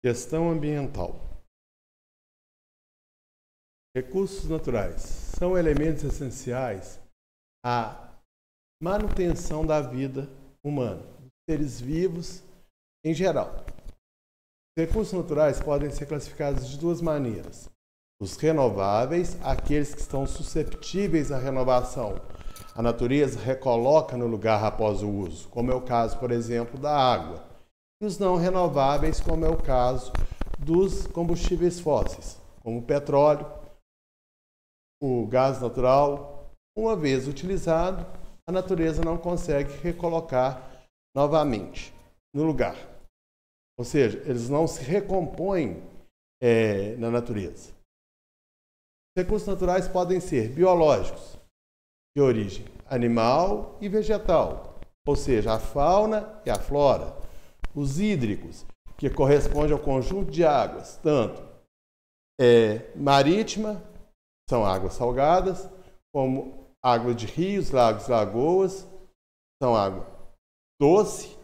Gestão ambiental. Recursos naturais são elementos essenciais à manutenção da vida humana, dos seres vivos em geral. Os recursos naturais podem ser classificados de duas maneiras. Os renováveis, aqueles que estão susceptíveis à renovação. A natureza recoloca no lugar após o uso, como é o caso, por exemplo, da água. E os não renováveis, como é o caso dos combustíveis fósseis, como o petróleo, o gás natural. Uma vez utilizado, a natureza não consegue recolocar novamente no lugar. Ou seja, eles não se recompõem na natureza. Os recursos naturais podem ser biológicos, de origem animal e vegetal, ou seja, a fauna e a flora. Os hídricos, que correspondem ao conjunto de águas, tanto marítima, são águas salgadas, como água de rios, lagos, lagoas, são água doce,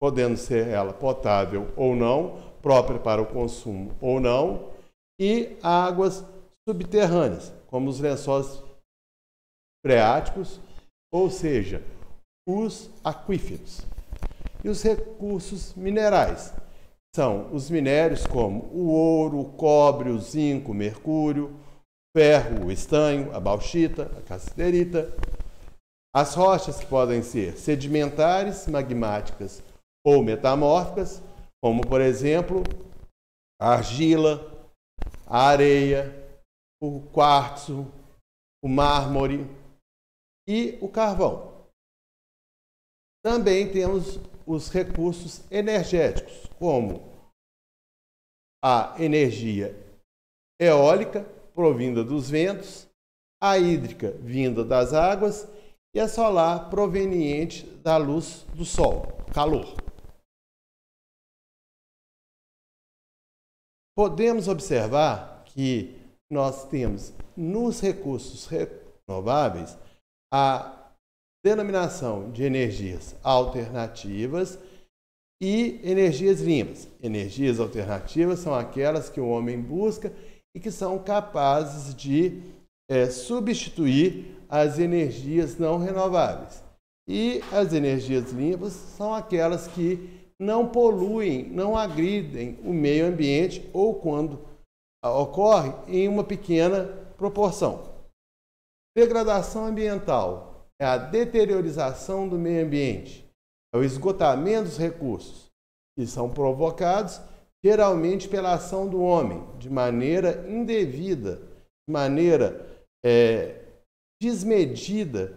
podendo ser ela potável ou não, própria para o consumo ou não, e águas subterrâneas, como os lençóis freáticos, ou seja, os aquíferos. E os recursos minerais são os minérios como o ouro, o cobre, o zinco, o mercúrio, o ferro, o estanho, a bauxita, a cassiterita. As rochas, que podem ser sedimentares, magmáticas ou metamórficas, como por exemplo a argila, a areia, o quartzo, o mármore e o carvão. Também temos os recursos energéticos, como a energia eólica, provinda dos ventos, a hídrica, vinda das águas, e a solar, proveniente da luz do sol, calor. Podemos observar que nós temos nos recursos renováveis a denominação de energias alternativas e energias limpas. Energias alternativas são aquelas que o homem busca e que são capazes de substituir as energias não renováveis. E as energias limpas são aquelas que não poluem, não agridem o meio ambiente ou, quando ocorre, em uma pequena proporção. Degradação ambiental é a deteriorização do meio ambiente, é o esgotamento dos recursos, que são provocados geralmente pela ação do homem, de maneira indevida, de maneira desmedida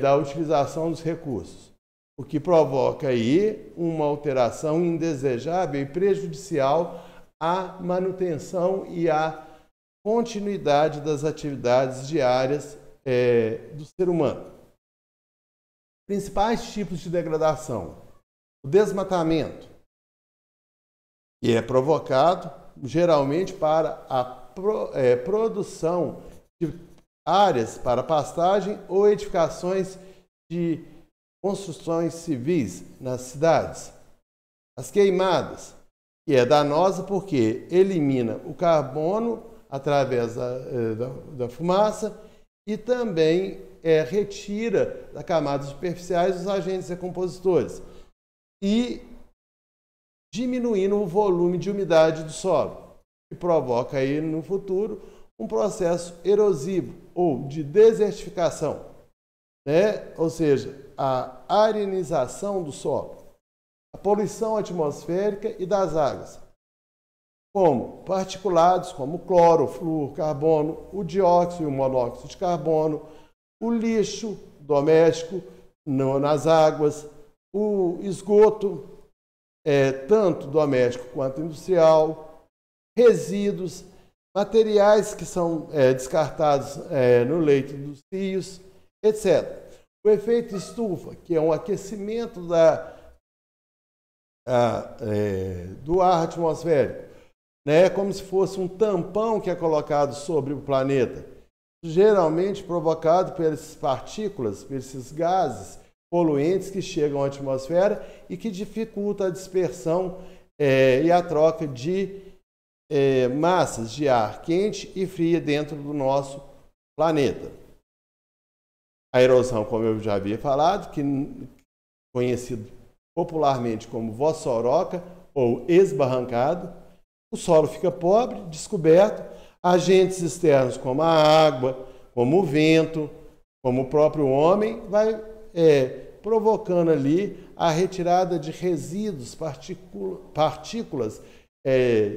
da utilização dos recursos, o que provoca aí uma alteração indesejável e prejudicial à manutenção e à continuidade das atividades diárias do ser humano. Principais tipos de degradação: o desmatamento, que é provocado geralmente para a produção de áreas para pastagem ou edificações de construções civis nas cidades. As queimadas, que é danosa porque elimina o carbono através da fumaça e também retira da camada superficiais os agentes decompositores e diminuindo o volume de umidade do solo, que provoca aí no futuro um processo erosivo ou de desertificação, ou seja, a arenização do solo, a poluição atmosférica e das águas, como particulados como cloro, flúor, carbono, o dióxido e o monóxido de carbono, o lixo doméstico nas águas, o esgoto, tanto doméstico quanto industrial, resíduos, materiais que são descartados no leito dos rios, etc. O efeito estufa, que é um aquecimento do ar atmosférico, como se fosse um tampão que é colocado sobre o planeta, geralmente provocado por essas partículas, por esses gases poluentes que chegam à atmosfera e que dificulta a dispersão e a troca de massas de ar quente e fria dentro do nosso planeta. A erosão, como eu já havia falado, que conhecido popularmente como vossoroca ou esbarrancado, o solo fica pobre, descoberto, agentes externos como a água, como o vento, como o próprio homem, vai provocando ali a retirada de resíduos, partículas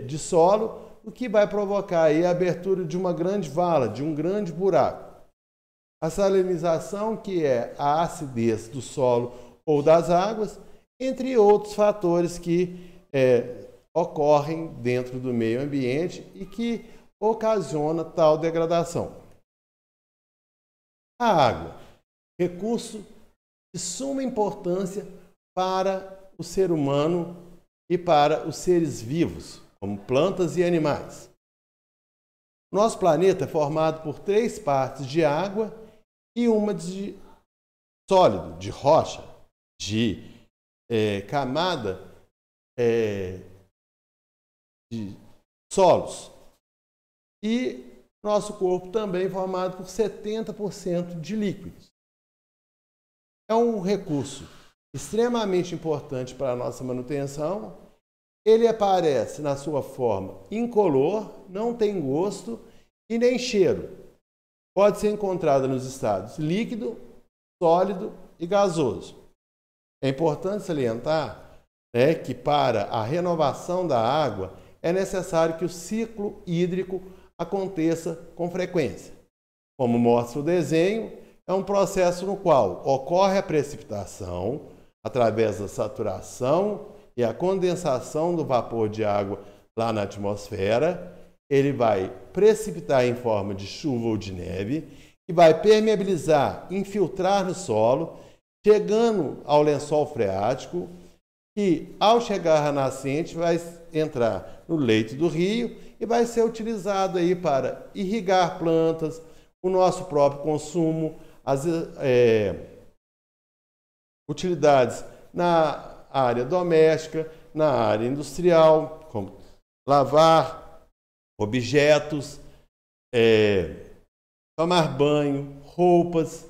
de solo, o que vai provocar aí a abertura de uma grande vala, de um grande buraco. A salinização, que é a acidez do solo ou das águas, entre outros fatores que ocorrem dentro do meio ambiente e que ocasiona tal degradação. A água, recurso de suma importância para o ser humano e para os seres vivos, como plantas e animais. Nosso planeta é formado por 3 partes de água e uma de sólido, de rocha, de camada de solos. E nosso corpo também é formado por 70% de líquidos. É um recurso extremamente importante para a nossa manutenção. Ele aparece na sua forma incolor, não tem gosto e nem cheiro. Pode ser encontrado nos estados líquido, sólido e gasoso. É importante salientar que para a renovação da água é necessário que o ciclo hídrico aconteça com frequência. Como mostra o desenho, é um processo no qual ocorre a precipitação através da saturação e a condensação do vapor de água lá na atmosfera. Ele vai precipitar em forma de chuva ou de neve e vai permeabilizar, infiltrar no solo, chegando ao lençol freático, que ao chegar à nascente vai entrar no leito do rio e vai ser utilizado aí para irrigar plantas, o nosso próprio consumo, as utilidades na área doméstica, na área industrial, como lavar objetos, tomar banho, roupas.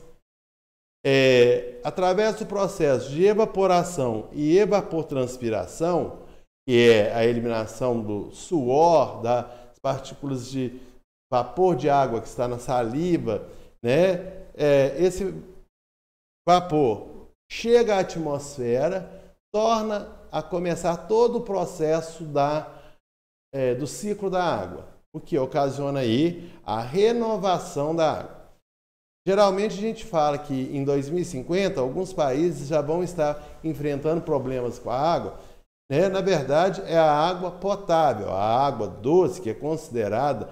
Através do processo de evaporação e evapotranspiração, que é a eliminação do suor, das partículas de vapor de água que está na saliva, esse vapor chega à atmosfera, torna a começar todo o processo do ciclo da água, o que ocasiona aí a renovação da água. Geralmente a gente fala que em 2050 alguns países já vão estar enfrentando problemas com a água. Na verdade, é a água potável, a água doce, que é considerada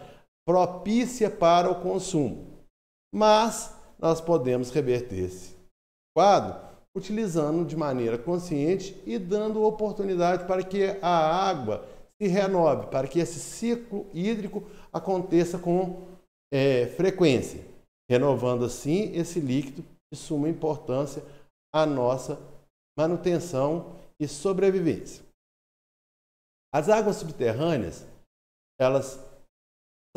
propícia para o consumo. Mas nós podemos reverter esse quadro utilizando de maneira consciente e dando oportunidade para que a água se renove, para que esse ciclo hídrico aconteça com frequência, renovando assim esse líquido de suma importância à nossa manutenção e sobrevivência. As águas subterrâneas, elas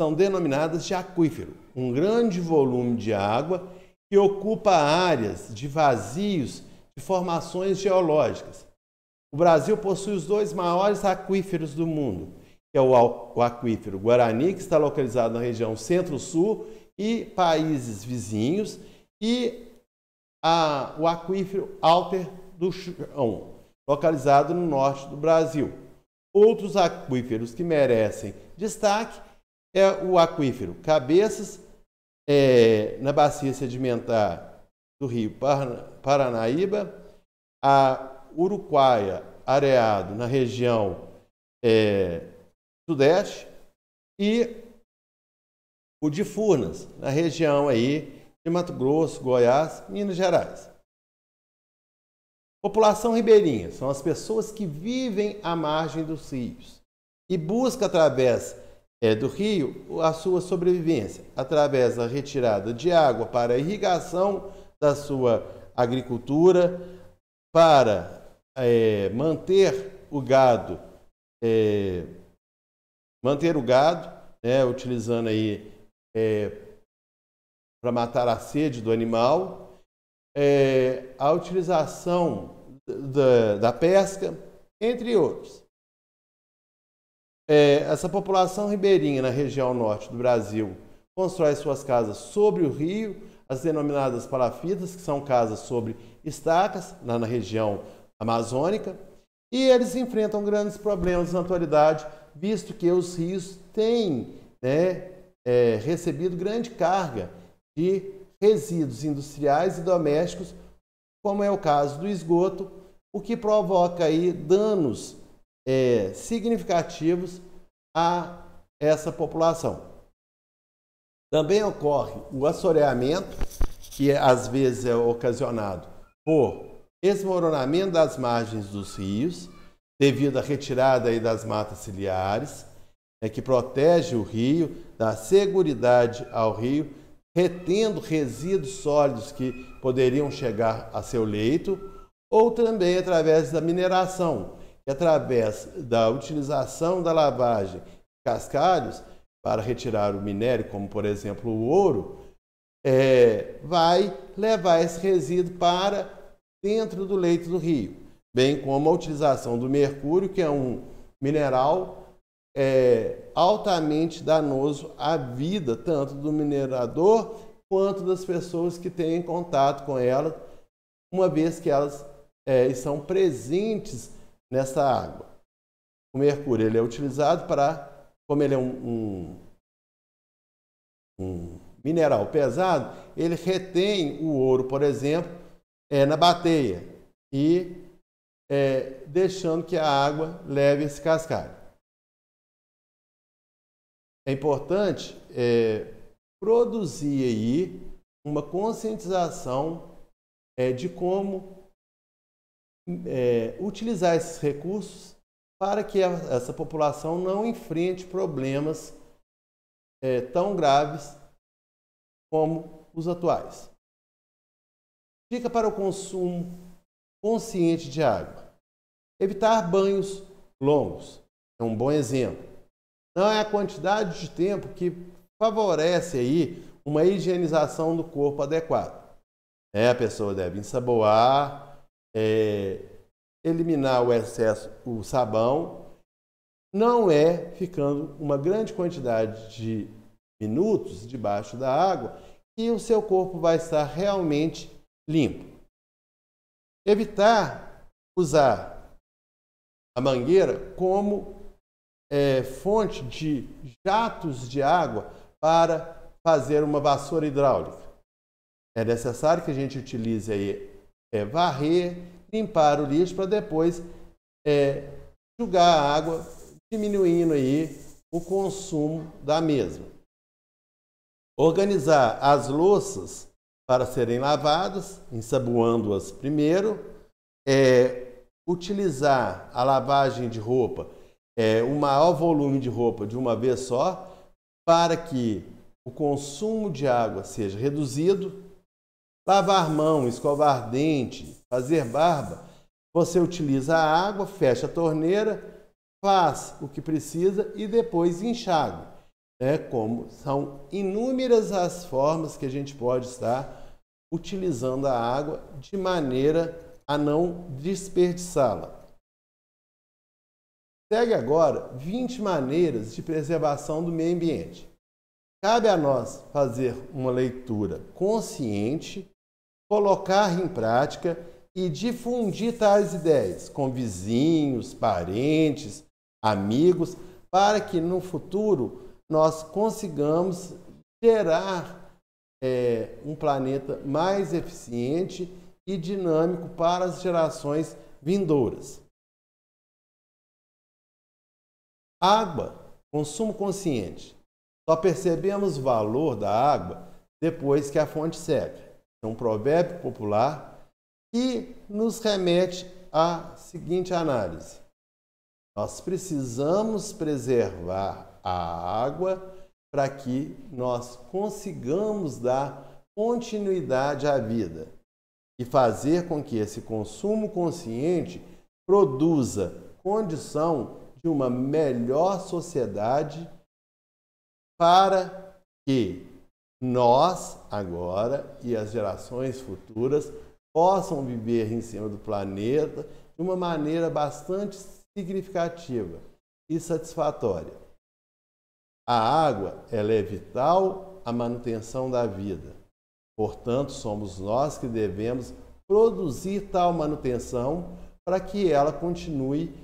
são denominadas de aquífero, um grande volume de água que ocupa áreas de vazios de formações geológicas. O Brasil possui os 2 maiores aquíferos do mundo, que é o aquífero Guarani, que está localizado na região centro-sul e países vizinhos, e o aquífero Alter do Chão, localizado no norte do Brasil. Outros aquíferos que merecem destaque é o aquífero Cabeças, na bacia sedimentar do rio Paranaíba, a Uruguaia Areado, na região sudeste, e o de Furnas, na região aí de Mato Grosso, Goiás, Minas Gerais. População ribeirinha são as pessoas que vivem à margem dos rios e buscam através do rio a sua sobrevivência, através da retirada de água para a irrigação da sua agricultura, para manter o gado manter o gado, né, utilizando aí para matar a sede do animal, a utilização da pesca, entre outros. Essa população ribeirinha na região norte do Brasil constrói suas casas sobre o rio, as denominadas palafitas, que são casas sobre estacas, lá na região amazônica, e eles enfrentam grandes problemas na atualidade, visto que os rios têm, né, recebido grande carga de resíduos industriais e domésticos, como é o caso do esgoto, o que provoca aí danos significativos a essa população. Também ocorre o assoreamento, que às vezes é ocasionado por desmoronamento das margens dos rios, devido à retirada aí das matas ciliares, que protege o rio, dá seguridade ao rio, retendo resíduos sólidos que poderiam chegar a seu leito, ou também através da mineração, que através da utilização da lavagem de cascalhos para retirar o minério, como por exemplo o ouro, vai levar esse resíduo para dentro do leito do rio, bem como a utilização do mercúrio, que é um mineral altamente danoso à vida, tanto do minerador quanto das pessoas que têm contato com ela, uma vez que elas estão presentes nessa água. O mercúrio ele é utilizado como ele é um mineral pesado, ele retém o ouro, por exemplo, na bateia e deixando que a água leve esse cascalho. É importante produzir aí uma conscientização de como utilizar esses recursos para que essa população não enfrente problemas tão graves como os atuais. Dica para o consumo consciente de água. Evitar banhos longos é um bom exemplo. Não é a quantidade de tempo que favorece aí uma higienização do corpo adequada. A pessoa deve ensaboar, eliminar o excesso, o sabão. Não ficando uma grande quantidade de minutos debaixo da água que o seu corpo vai estar realmente limpo. Evitar usar a mangueira como fonte de jatos de água para fazer uma vassoura hidráulica. É necessário que a gente utilize aí, varrer, limpar o lixo para depois jogar a água, diminuindo aí o consumo da mesma. Organizar as louças para serem lavadas, ensaboando-as primeiro, utilizar a lavagem de roupa, o maior volume de roupa de uma vez só, para que o consumo de água seja reduzido. Lavar mão, escovar dente, fazer barba, você utiliza a água, fecha a torneira, faz o que precisa e depois enxaga. Como são inúmeras as formas que a gente pode estar utilizando a água de maneira a não desperdiçá-la. Segue agora 20 maneiras de preservação do meio ambiente. Cabe a nós fazer uma leitura consciente, colocar em prática e difundir tais ideias com vizinhos, parentes, amigos, para que no futuro nós consigamos gerar um planeta mais eficiente e dinâmico para as gerações vindouras. Água, consumo consciente. Só percebemos o valor da água depois que a fonte seca. É um provérbio popular que nos remete à seguinte análise. Nós precisamos preservar a água para que nós consigamos dar continuidade à vida e fazer com que esse consumo consciente produza condição de uma melhor sociedade para que nós, agora, e as gerações futuras possam viver em cima do planeta de uma maneira bastante significativa e satisfatória. A água, ela é vital à manutenção da vida. Portanto, somos nós que devemos produzir tal manutenção para que ela continue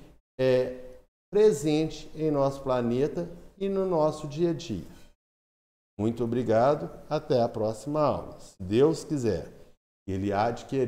presente em nosso planeta e no nosso dia a dia. Muito obrigado, até a próxima aula. Se Deus quiser, Ele há de querer.